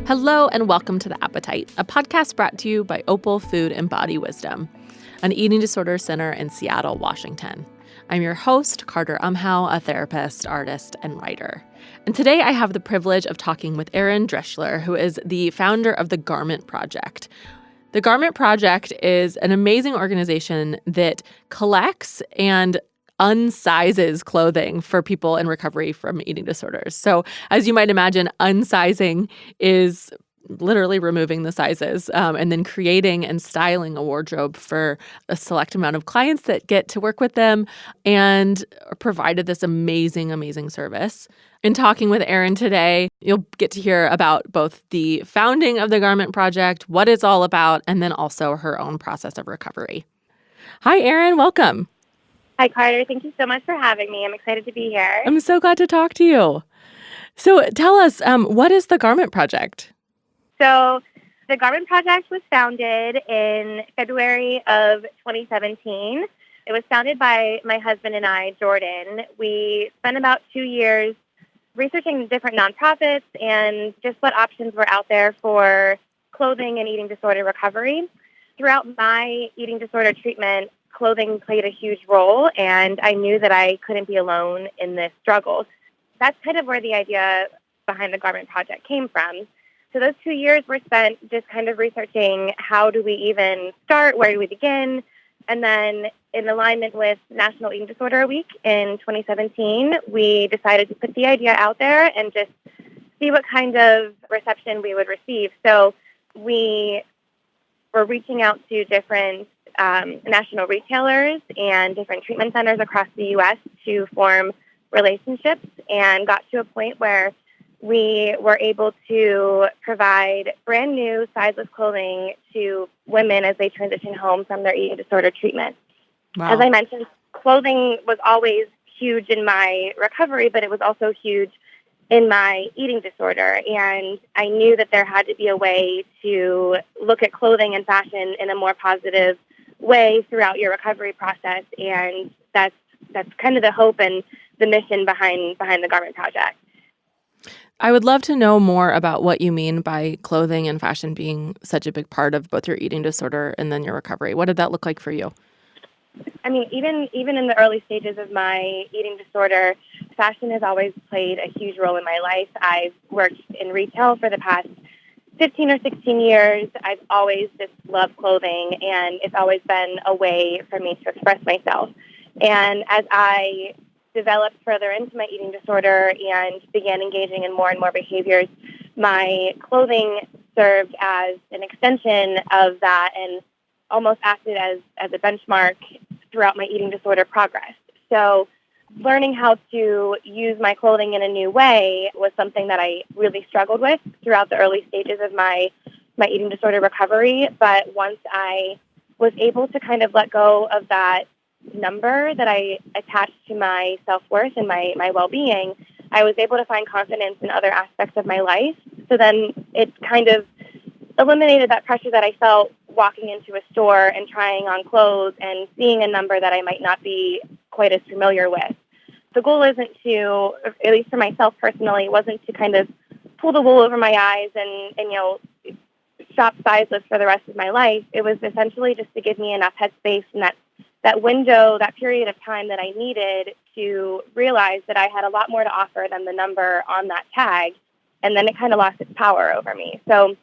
Hello and welcome to The Appetite, a podcast brought to you by Opal Food and Body Wisdom, an eating disorder center in Seattle, Washington. I'm your host, Carter Umhau, a therapist, artist, and writer. And today I have the privilege of talking with Erin Drischler, who is the founder of the Garment Project. The Garment Project is an amazing organization that collects and unsizes clothing for people in recovery from eating disorders. So as you might imagine, unsizing is literally removing the sizes and then creating and styling a wardrobe for a select amount of clients that get to work with them and provided this amazing, amazing service. In talking with Erin today, you'll get to hear about both the founding of the Garment Project, what it's all about, and then also her own process of recovery. Hi, Erin. Welcome. Hi, Carter. Thank you so much for having me. I'm excited to be here. I'm so glad to talk to you. So tell us, what is the Garment Project? So the Garment Project was founded in February of 2017. It was founded by my husband and I, Jordan. We spent about 2 years researching different nonprofits and just what options were out there for clothing and eating disorder recovery. Throughout my eating disorder treatment, clothing played a huge role, and I knew that I couldn't be alone in this struggle. That's kind of where the idea behind the Garment Project came from. So those 2 years were spent just kind of researching how do we even start, where do we begin, and then in alignment with National Eating Disorder Week in 2017, we decided to put the idea out there and just see what kind of reception we would receive. So we were reaching out to different national retailers and different treatment centers across the U.S. to form relationships and got to a point where we were able to provide brand new sizeless clothing to women as they transition home from their eating disorder treatment. Wow. As I mentioned, clothing was always huge in my recovery, but it was also huge in my eating disorder. And I knew that there had to be a way to look at clothing and fashion in a more positive way throughout your recovery process, and that's kind of the hope and the mission behind the Garment Project. I would love to know more about what you mean by clothing and fashion being such a big part of both your eating disorder and then your recovery. What did that look like for you? I mean, even in the early stages of my eating disorder, fashion has always played a huge role in my life. I've worked in retail for the past 15 or 16 years. I've always just loved clothing, and it's always been a way for me to express myself. And as I developed further into my eating disorder and began engaging in more and more behaviors, my clothing served as an extension of that and almost acted as a benchmark throughout my eating disorder progress. So learning how to use my clothing in a new way was something that I really struggled with throughout the early stages of my eating disorder recovery. But once I was able to kind of let go of that number that I attached to my self-worth and my well-being, I was able to find confidence in other aspects of my life. So then it kind of eliminated that pressure that I felt walking into a store and trying on clothes and seeing a number that I might not be quite as familiar with. The goal isn't to, at least for myself personally, it wasn't to kind of pull the wool over my eyes and shop sizeless for the rest of my life. It was essentially just to give me enough headspace and that window, that period of time that I needed to realize that I had a lot more to offer than the number on that tag, and then it kind of lost its power over me. So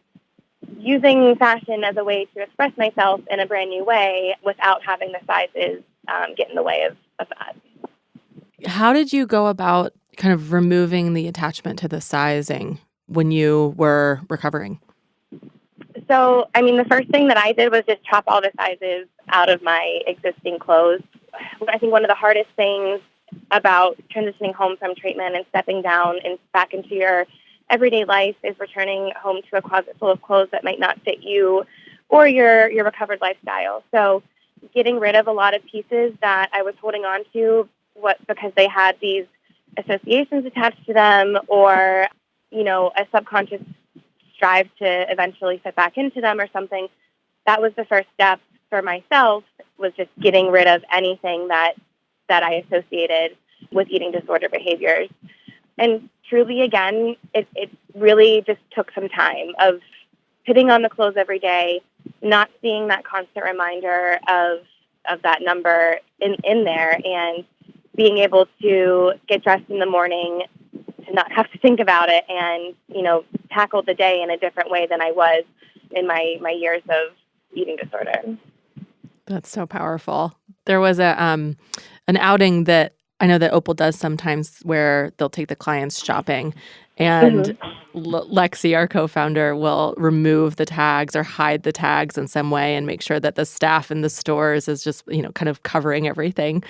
using fashion as a way to express myself in a brand new way without having the sizes get in the way of that. How did you go about kind of removing the attachment to the sizing when you were recovering? So, I mean, the first thing that I did was just chop all the sizes out of my existing clothes. I think one of the hardest things about transitioning home from treatment and stepping down and back into your everyday life is returning home to a closet full of clothes that might not fit you or your recovered lifestyle. So getting rid of a lot of pieces that I was holding on to because they had these associations attached to them or, a subconscious strive to eventually fit back into them or something. That was the first step for myself, was just getting rid of anything that I associated with eating disorder behaviors. And truly, again, it really just took some time of putting on the clothes every day, not seeing that constant reminder of that number in there, and being able to get dressed in the morning to not have to think about it and, tackle the day in a different way than I was in my years of eating disorder. That's so powerful. There was an outing that I know that Opal does sometimes where they'll take the clients shopping, and Lexi, our co-founder, will remove the tags or hide the tags in some way and make sure that the staff in the stores is just, kind of covering everything.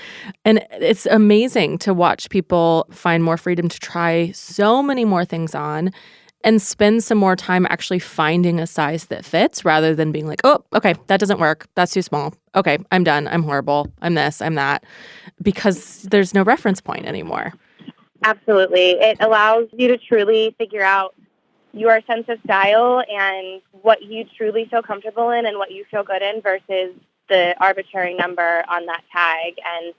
And it's amazing to watch people find more freedom to try so many more things on and spend some more time actually finding a size that fits rather than being like, oh, okay, that doesn't work. That's too small. Okay, I'm done. I'm horrible. I'm this, I'm that, because there's no reference point anymore. Absolutely. It allows you to truly figure out your sense of style and what you truly feel comfortable in and what you feel good in versus the arbitrary number on that tag. And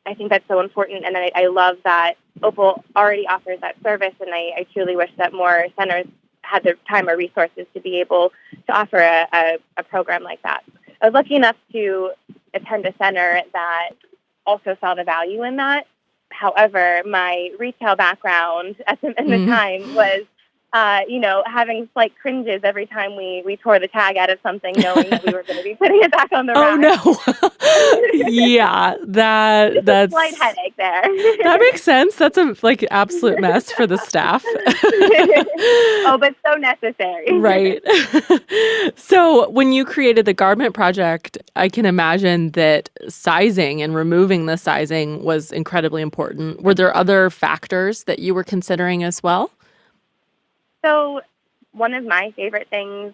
I think that's so important. And I love that Opal already offers that service. And I truly wish that more centers had the time or resources to be able to offer a program like that. I was lucky enough to attend a center that also saw the value in that. However, my retail background at the time was, having slight cringes every time we tore the tag out of something, knowing that we were going to be putting it back on the rack. Oh, no. Yeah, that's a slight headache there. That makes sense. That's a absolute mess for the staff. Oh, but so necessary. Right. So when you created the garment project, I can imagine that sizing and removing the sizing was incredibly important. Were there other factors that you were considering as well? So one of my favorite things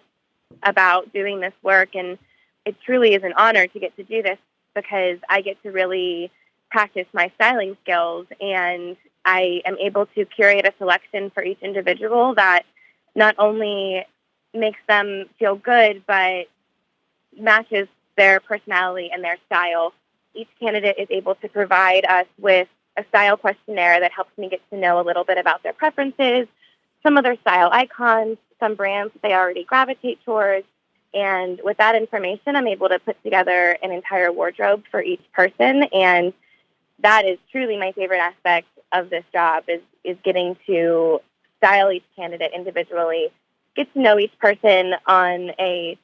about doing this work, and it truly is an honor to get to do this because I get to really practice my styling skills, and I am able to curate a selection for each individual that not only makes them feel good, but matches their personality and their style. Each candidate is able to provide us with a style questionnaire that helps me get to know a little bit about their preferences, some of their style icons, some brands they already gravitate towards. And with that information, I'm able to put together an entire wardrobe for each person. And that is truly my favorite aspect of this job is getting to style each candidate individually, get to know each person on a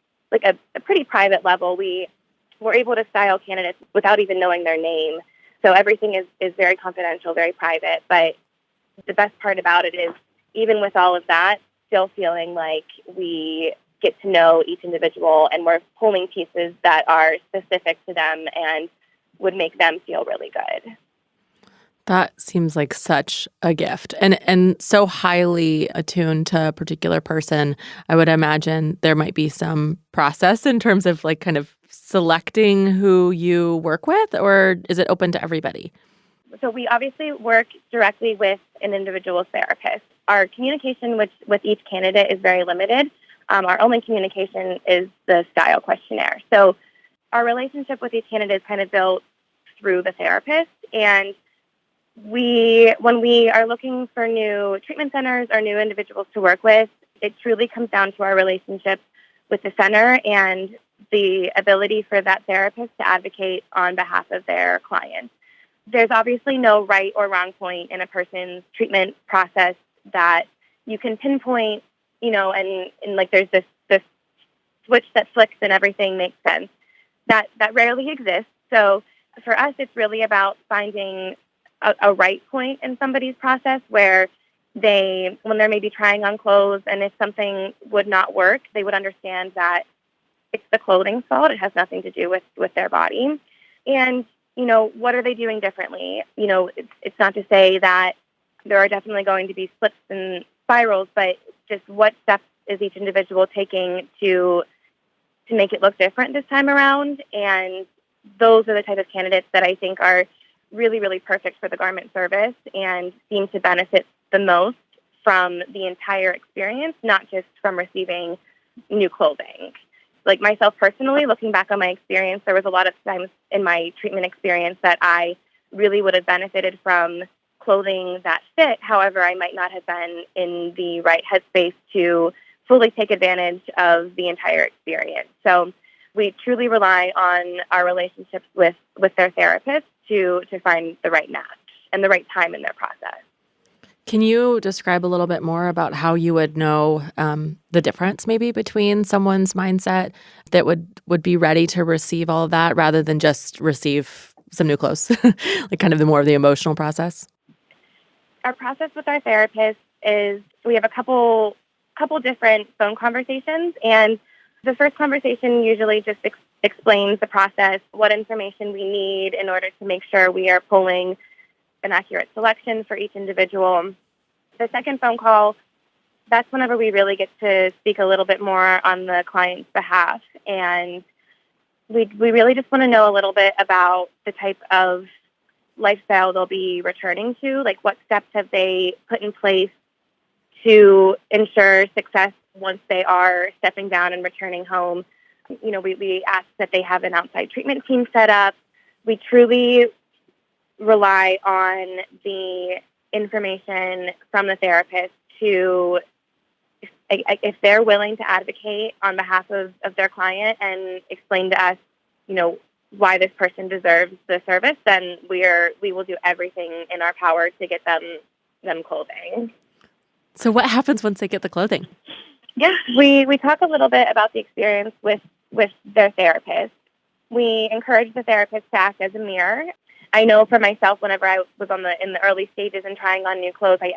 pretty private level. We're able to style candidates without even knowing their name. So everything is very confidential, very private. But the best part about it is, even with all of that, still feeling like we get to know each individual and we're pulling pieces that are specific to them and would make them feel really good. That seems like such a gift and so highly attuned to a particular person. I would imagine there might be some process in terms of kind of selecting who you work with, or is it open to everybody? So we obviously work directly with an individual therapist. Our communication with each candidate is very limited. Our only communication is the style questionnaire. So our relationship with each candidate is kind of built through the therapist. And when we are looking for new treatment centers or new individuals to work with, it truly comes down to our relationship with the center and the ability for that therapist to advocate on behalf of their clients. There's obviously no right or wrong point in a person's treatment process that you can pinpoint, and there's this switch that flicks and everything makes sense. That rarely exists. So for us, it's really about finding a right point in somebody's process where when they're maybe trying on clothes, and if something would not work, they would understand that it's the clothing's fault. It has nothing to do with their body. And, what are they doing differently? It's not to say that there are definitely going to be slips and spirals, but just what steps is each individual taking to make it look different this time around? And those are the type of candidates that I think are really, really perfect for the garment service and seem to benefit the most from the entire experience, not just from receiving new clothing. Like myself personally, looking back on my experience, there was a lot of times in my treatment experience that I really would have benefited from clothing that fit. However, I might not have been in the right headspace to fully take advantage of the entire experience. So we truly rely on our relationships with their therapist to find the right match and the right time in their process. Can you describe a little bit more about how you would know the difference maybe between someone's mindset that would be ready to receive all of that rather than just receive some new clothes, like kind of the more of the emotional process? Our process with our therapist is we have a couple different phone conversations, and the first conversation usually just explains the process, what information we need in order to make sure we are pulling an accurate selection for each individual. The second phone call, that's whenever we really get to speak a little bit more on the client's behalf. And we really just want to know a little bit about the type of lifestyle they'll be returning to, like what steps have they put in place to ensure success once they are stepping down and returning home. You know, we ask that they have an outside treatment team set up. We truly rely on the information from the therapist to, if they're willing to advocate on behalf of their client and explain to us, you know, why this person deserves the service, then we will do everything in our power to get them clothing. So what happens once they get the clothing? Yes, we talk a little bit about the experience with their therapist. We encourage the therapist to act as a mirror. I know for myself, whenever I was in the early stages and trying on new clothes, I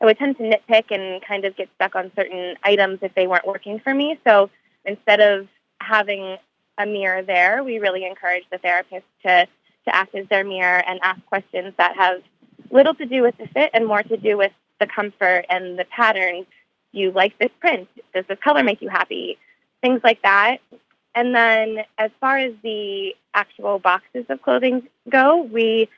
would tend to nitpick and kind of get stuck on certain items if they weren't working for me. So instead of having a mirror there, we really encourage the therapist to act as their mirror and ask questions that have little to do with the fit and more to do with the comfort and the patterns. You like this print? Does this color make you happy? Things like that. And then as far as the actual boxes of clothing go, we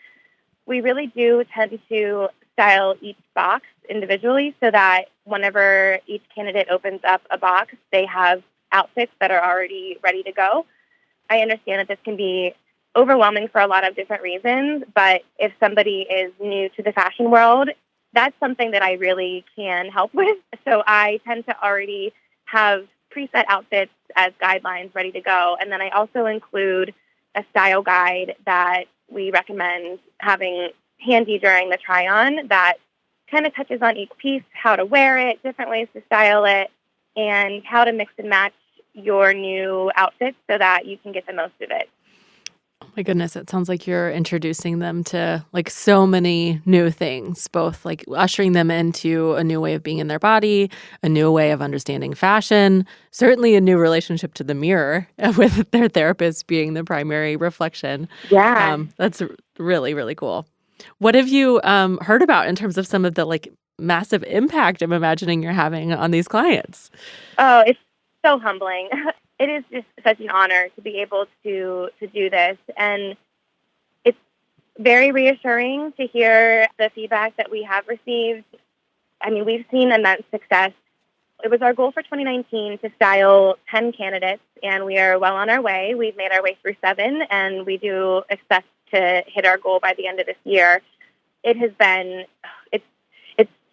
really do tend to style each box individually so that whenever each candidate opens up a box, they have outfits that are already ready to go. I understand that this can be overwhelming for a lot of different reasons, but if somebody is new to the fashion world, that's something that I really can help with. So I tend to already have preset outfits as guidelines ready to go. And then I also include a style guide that we recommend having handy during the try-on that kind of touches on each piece, how to wear it, different ways to style it, and how to mix and match your new outfits so that you can get the most of it. Oh my goodness, it sounds like you're introducing them to like so many new things, both like ushering them into a new way of being in their body, a new way of understanding fashion, certainly a new relationship to the mirror with their therapist being the primary reflection. Yeah. That's really, really cool. What have you heard about in terms of some of the like massive impact I'm imagining you're having on these clients? Oh, it's so humbling. It is just such an honor to be able to do this. And it's very reassuring to hear the feedback that we have received. I mean, we've seen immense success. It was our goal for 2019 to style 10 candidates, and we are well on our way. We've made our way through 7, and we do expect to hit our goal by the end of this year. It has been,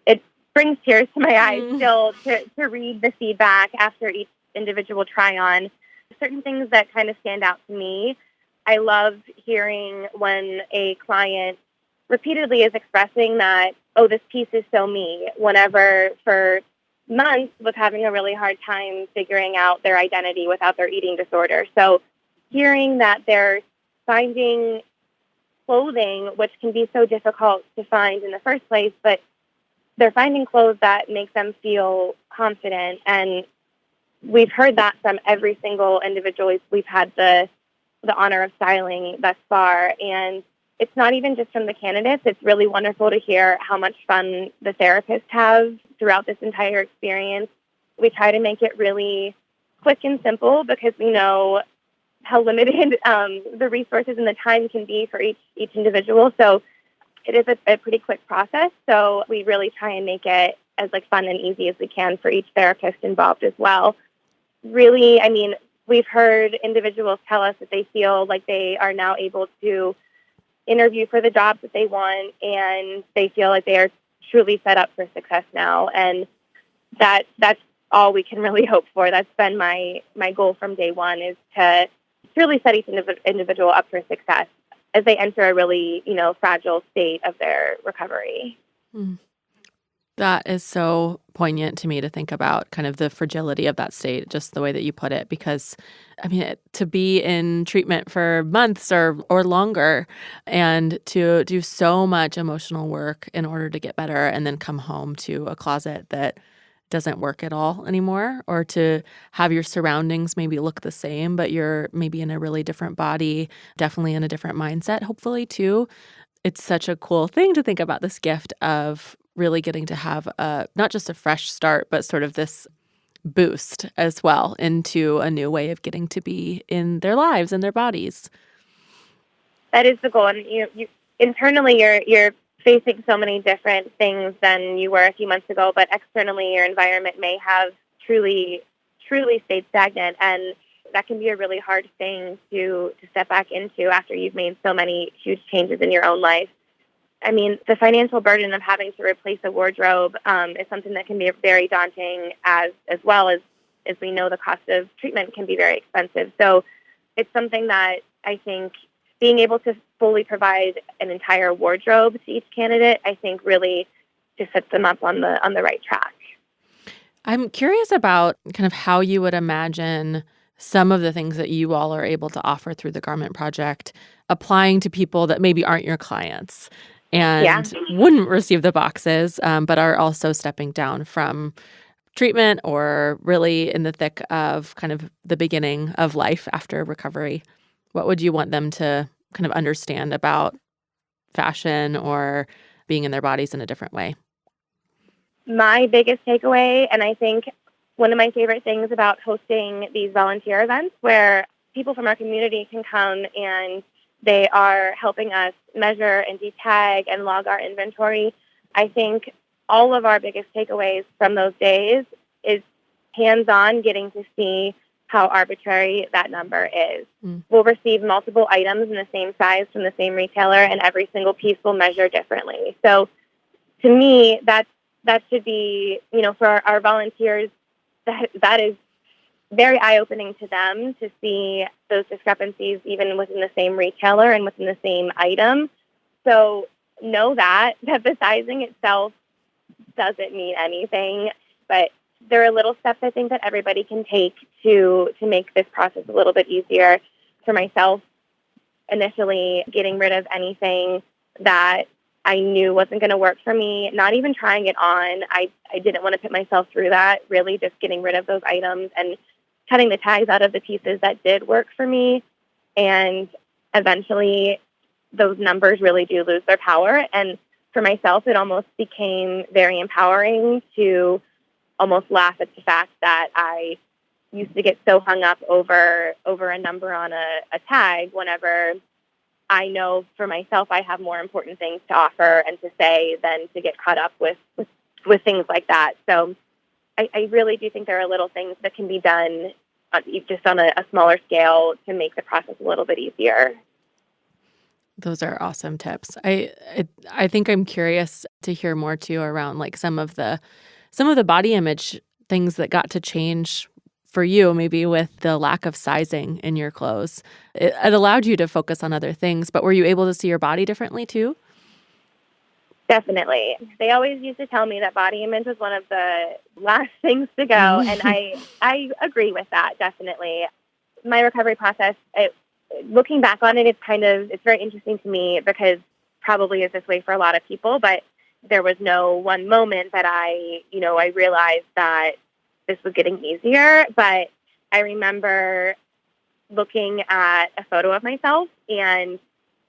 it brings tears to my eyes still to read the feedback after each individual try-on. Certain things that kind of stand out to me. I love hearing when a client repeatedly is expressing that, oh, this piece is so me, whenever for months was having a really hard time figuring out their identity without their eating disorder. So hearing that they're finding clothing, which can be so difficult to find in the first place, but they're finding clothes that make them feel confident. And we've heard that from every single individual we've had the honor of styling thus far. And it's not even just from the candidates. It's really wonderful to hear how much fun the therapists have throughout this entire experience. We try to make it really quick and simple because we know how limited the resources and the time can be for each individual. So it is a pretty quick process. So we really try and make it as fun and easy as we can for each therapist involved as well. Really, I mean, we've heard individuals tell us that they feel like they are now able to interview for the jobs that they want, and they feel like they are truly set up for success now. And that's all we can really hope for. That's been my goal from day one, is to really set each individual up for success as they enter a really, fragile state of their recovery. Mm. That is so poignant to me to think about kind of the fragility of that state, just the way that you put it, because to be in treatment for months or longer and to do so much emotional work in order to get better and then come home to a closet that doesn't work at all anymore, or to have your surroundings maybe look the same, but you're maybe in a really different body, definitely in a different mindset, hopefully too. It's such a cool thing to think about, this gift of really getting to have not just a fresh start, but sort of this boost as well into a new way of getting to be in their lives and their bodies. That is the goal. And you internally, you're facing so many different things than you were a few months ago, but externally, your environment may have truly stayed stagnant, and that can be a really hard thing to step back into after you've made so many huge changes in your own life. I mean, the financial burden of having to replace a wardrobe is something that can be very daunting, as well as we know the cost of treatment can be very expensive. So it's something that I think being able to fully provide an entire wardrobe to each candidate, I think really just sets them up on the right track. I'm curious about kind of how you would imagine some of the things that you all are able to offer through the Garment Project applying to people that maybe aren't your clients and wouldn't receive the boxes, but are also stepping down from treatment or really in the thick of kind of the beginning of life after recovery. What would you want them to kind of understand about fashion or being in their bodies in a different way? My biggest takeaway, and I think one of my favorite things about hosting these volunteer events where people from our community can come and they are helping us measure and detag and log our inventory. I think all of our biggest takeaways from those days is hands-on getting to see how arbitrary that number is. We'll receive multiple items in the same size from the same retailer, and every single piece will measure differently. So to me, that should be, for our volunteers, that is very eye-opening to them to see those discrepancies even within the same retailer and within the same item. So know that the sizing itself doesn't mean anything, but there are little steps I think that everybody can take to make this process a little bit easier. For myself, initially getting rid of anything that I knew wasn't going to work for me, not even trying it on. I didn't want to put myself through that, really just getting rid of those items and cutting the tags out of the pieces that did work for me. And eventually those numbers really do lose their power. And for myself, it almost became very empowering to almost laugh at the fact that I used to get so hung up over a number on a tag whenever I know for myself I have more important things to offer and to say than to get caught up with things like that. So I really do think there are little things that can be done just on a smaller scale to make the process a little bit easier. Those are awesome tips. I think I'm curious to hear more too around like some of the body image things that got to change for you, maybe with the lack of sizing in your clothes. It allowed you to focus on other things, but were you able to see your body differently too? Definitely. They always used to tell me that body image was one of the last things to go, and I agree with that, definitely. My recovery process, looking back on it, it's very interesting to me because probably is this way for a lot of people, but there was no one moment that I realized that this was getting easier. But I remember looking at a photo of myself, and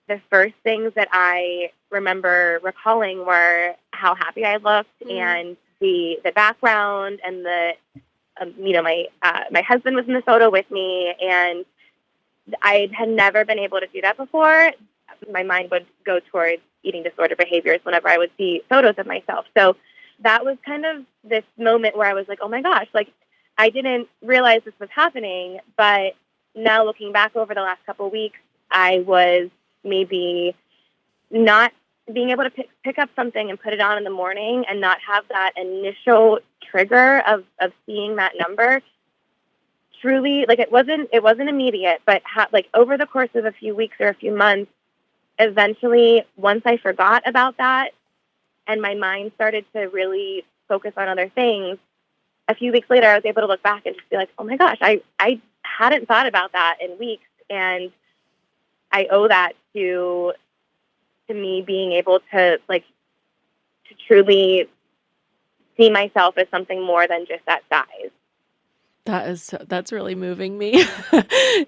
the first things that I remember recalling were how happy I looked and the background and my husband was in the photo with me, and I had never been able to do that before. My mind would go towards eating disorder behaviors whenever I would see photos of myself. So that was kind of this moment where I was like, oh my gosh, like I didn't realize this was happening. But now looking back over the last couple of weeks, I was maybe not being able to pick up something and put it on in the morning and not have that initial trigger of seeing that number, truly, like, it wasn't immediate, but like over the course of a few weeks or a few months, eventually, once I forgot about that and my mind started to really focus on other things, a few weeks later, I was able to look back and just be like, oh my gosh, I hadn't thought about that in weeks. And I owe that to me being able to, like, to truly see myself as something more than just that size. That's really moving me.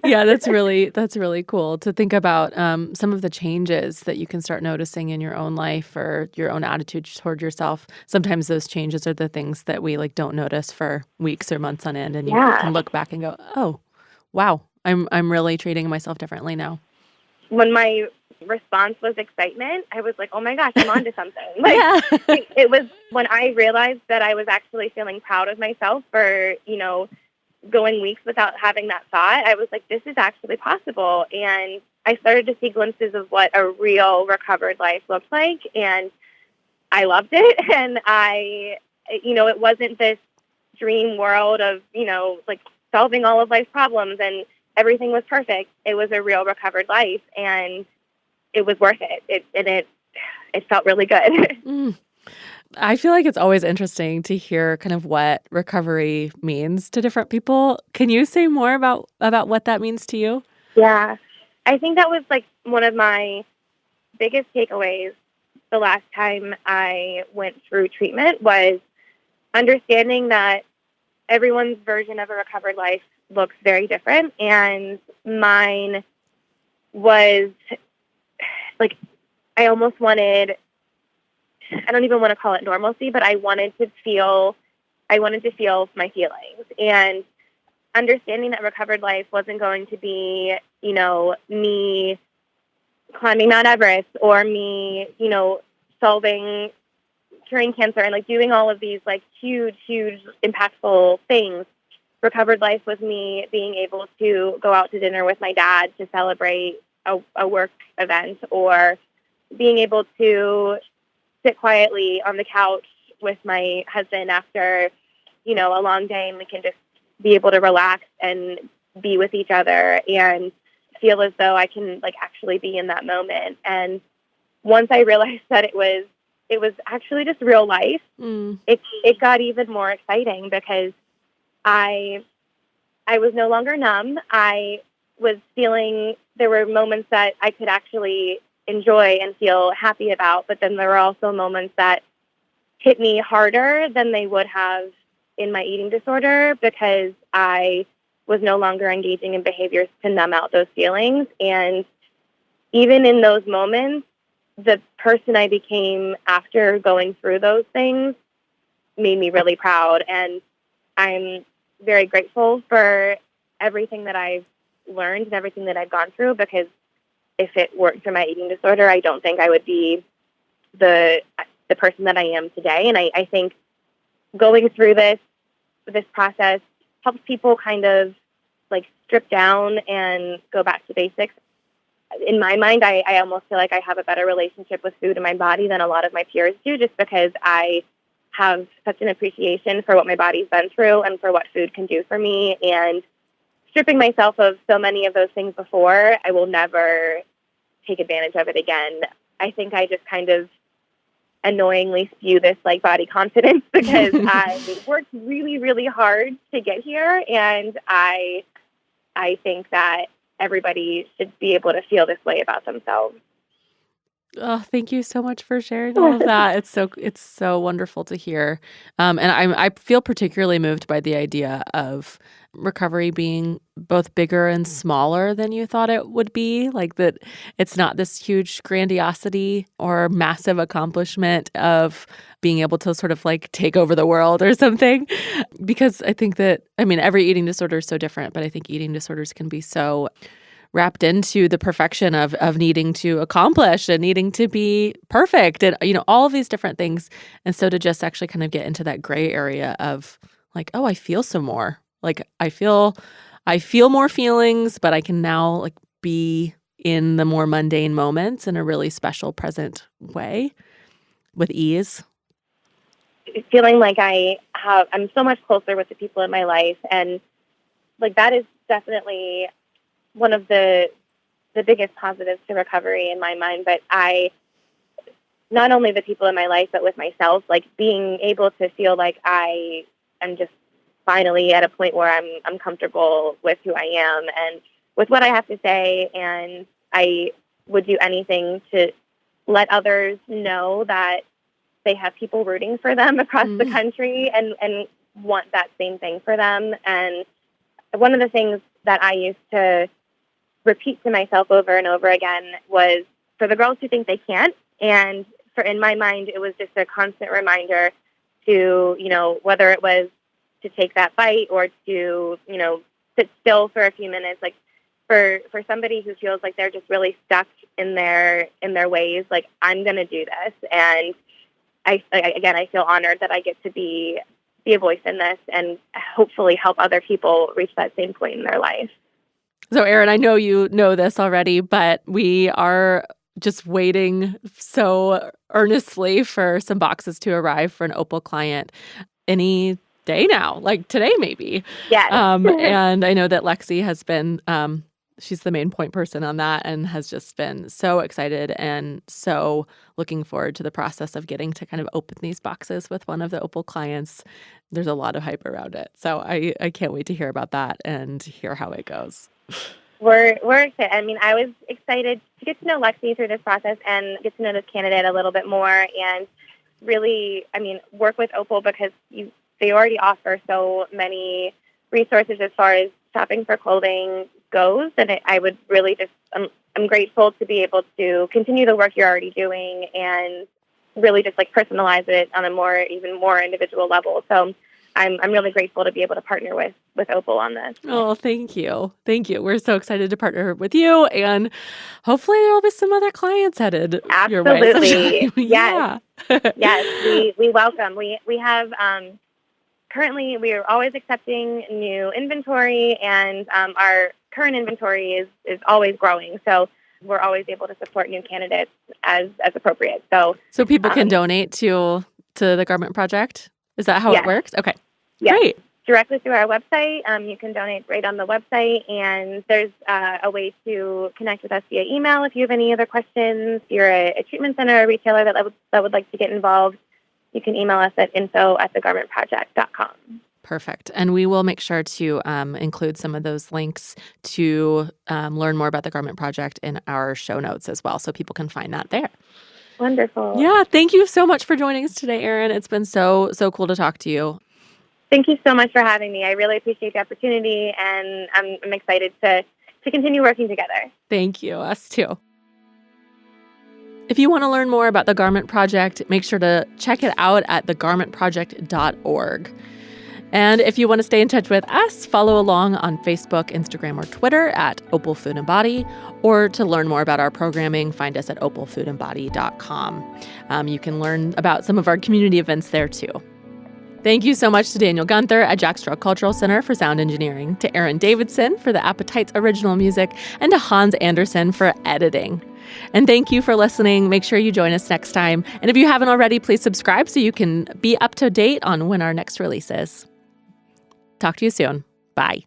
Yeah, that's really cool to think about some of the changes that you can start noticing in your own life or your own attitude toward yourself. Sometimes those changes are the things that we like don't notice for weeks or months on end, and you can look back and go, "Oh, wow, I'm really treating myself differently now." When my response was excitement, I was like, oh my gosh, I'm onto something. Like, Yeah. it was when I realized that I was actually feeling proud of myself for, going weeks without having that thought. I was like, this is actually possible. And I started to see glimpses of what a real recovered life looked like. And I loved it. And it wasn't this dream world of, like solving all of life's problems and everything was perfect. It was a real recovered life, and it was worth it. It felt really good. I feel like it's always interesting to hear kind of what recovery means to different people. Can you say more about what that means to you? Yeah. I think that was like one of my biggest takeaways the last time I went through treatment was understanding that everyone's version of a recovered life looks very different. And mine was like, I almost wanted, I don't even want to call it normalcy, but I wanted to feel my feelings, and understanding that recovered life wasn't going to be, me climbing Mount Everest or me, curing cancer and like doing all of these like huge, impactful things. Recovered life was me being able to go out to dinner with my dad to celebrate a work event, or being able to sit quietly on the couch with my husband after, a long day, and we can just be able to relax and be with each other and feel as though I can like actually be in that moment. And once I realized that it was actually just real life, it got even more exciting because I was no longer numb. I was feeling, there were moments that I could actually enjoy and feel happy about, but then there were also moments that hit me harder than they would have in my eating disorder because I was no longer engaging in behaviors to numb out those feelings. And even in those moments, the person I became after going through those things made me really proud. And I'm very grateful for everything that I've learned and everything that I've gone through, because if it weren't for my eating disorder, I don't think I would be the person that I am today. And I think going through this process helps people kind of like strip down and go back to basics. In my mind, I almost feel like I have a better relationship with food and my body than a lot of my peers do, just because I have such an appreciation for what my body's been through and for what food can do for me. And stripping myself of so many of those things before, I will never take advantage of it again. I think I just kind of annoyingly spew this like body confidence because I worked really, really hard to get here. And I think that everybody should be able to feel this way about themselves. Oh, thank you so much for sharing all of that. It's so wonderful to hear. And I feel particularly moved by the idea of recovery being both bigger and smaller than you thought it would be. Like that it's not this huge grandiosity or massive accomplishment of being able to sort of like take over the world or something. Because I think that, every eating disorder is so different, but I think eating disorders can be so wrapped into the perfection of needing to accomplish and needing to be perfect and, all of these different things. And so to just actually kind of get into that gray area of like, oh, I feel some more. Like I feel more feelings, but I can now like be in the more mundane moments in a really special, present way with ease? Feeling like I'm so much closer with the people in my life, and like that is definitely one of the biggest positives to recovery in my mind. But not only the people in my life, but with myself, like being able to feel like I am just finally at a point where I'm comfortable with who I am and with what I have to say, and I would do anything to let others know that they have people rooting for them across the country and want that same thing for them. And one of the things that I used to repeat to myself over and over again was for the girls who think they can't. And in my mind, it was just a constant reminder to, whether it was to take that bite or to, sit still for a few minutes, like for somebody who feels like they're just really stuck in their ways, like I'm going to do this. And I feel honored that I get to be a voice in this and hopefully help other people reach that same point in their life. So, Erin, I know you know this already, but we are just waiting so earnestly for some boxes to arrive for an Opal client any day now, like today maybe. Yes. And I know that Lexi has been she's the main point person on that and has just been so excited and so looking forward to the process of getting to kind of open these boxes with one of the Opal clients. There's a lot of hype around it. So I can't wait to hear about that and hear how it goes. We're excited. I mean, I was excited to get to know Lexi through this process and get to know this candidate a little bit more and really, work with Opal because they already offer so many resources as far as shopping for clothing goes. And I would really just, I'm grateful to be able to continue the work you're already doing and really just like personalize it on a even more individual level. So I'm really grateful to be able to partner with Opal on this. Oh, thank you. Thank you. We're so excited to partner with you, and hopefully there will be some other clients headed your way. Absolutely. Yes. Yes. We welcome. We have, currently we are always accepting new inventory, and our current inventory is always growing. So we're always able to support new candidates as appropriate. So people can donate to the Garment Project? Is that how it works? Okay. Yes. Great. Directly through our website. You can donate right on the website, and there's a way to connect with us via email if you have any other questions. If you're a treatment center or a retailer that would like to get involved, you can email us at info@thegarmentproject.com. Perfect. And we will make sure to include some of those links to learn more about the Garment Project in our show notes as well, so people can find that there. Wonderful. Yeah. Thank you so much for joining us today, Erin. It's been so cool to talk to you. Thank you so much for having me. I really appreciate the opportunity, and I'm excited to continue working together. Thank you. Us too. If you want to learn more about the Garment Project, make sure to check it out at thegarmentproject.org. And if you want to stay in touch with us, follow along on Facebook, Instagram, or Twitter at Opal Food and Body, or to learn more about our programming, find us at opalfoodandbody.com. You can learn about some of our community events there too. Thank you so much to Daniel Gunther at Jack Straw Cultural Center for sound engineering, to Aaron Davidson for the Appetites original music, and to Hans Anderson for editing. And thank you for listening. Make sure you join us next time. And if you haven't already, please subscribe so you can be up to date on when our next release is. Talk to you soon. Bye.